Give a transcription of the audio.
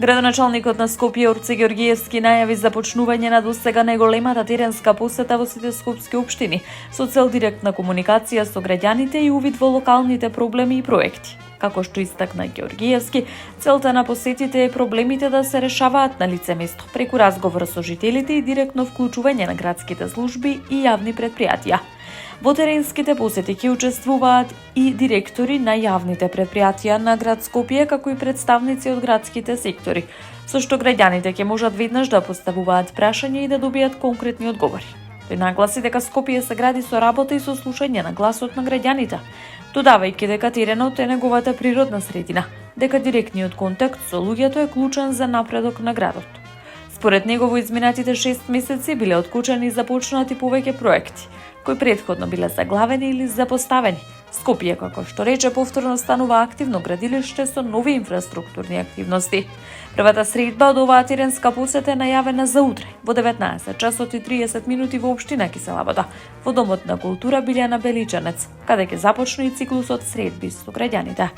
Градоначалникот на Скопје Орце Ѓоргиевски најави започнување на досега најголемата теренска посета во сите скопски општини со цел директна комуникација со граѓаните и увид во локалните проблеми и проекти. Како што истакна Ѓоргиевски, целта на посетите е проблемите да се решаваат на лице место преку разговор со жителите и директно вклучување на градските служби и јавни претпријатија. Во теренските посети ќе учествуваат и директори на јавните претпријатија на град Скопје, како и представници од градските сектори, со што граѓаните ќе можат веднаш да поставуваат прашања и да добијат конкретни одговори. Тој нагласи дека Скопје се гради со работа и со слушање на гласот на граѓаните, додавајќи дека теренот е неговата природна средина, дека директниот контакт со луѓето е клучен за напредок на градот. Според него во изминатите 6 месеци биле отклучени и започнати повеќе проекти, кои претходно биле заглавени или запоставени. Скопје, како што рече, повторно станува активно градилиште со нови инфраструктурни активности. Првата средба од оваа теренска посета е најавена за утре, во 19 часот и 30 минути во општина Киселоводо, во Домот на култура Билјана Беличанец, каде ќе започне и циклусот средби со граѓаните.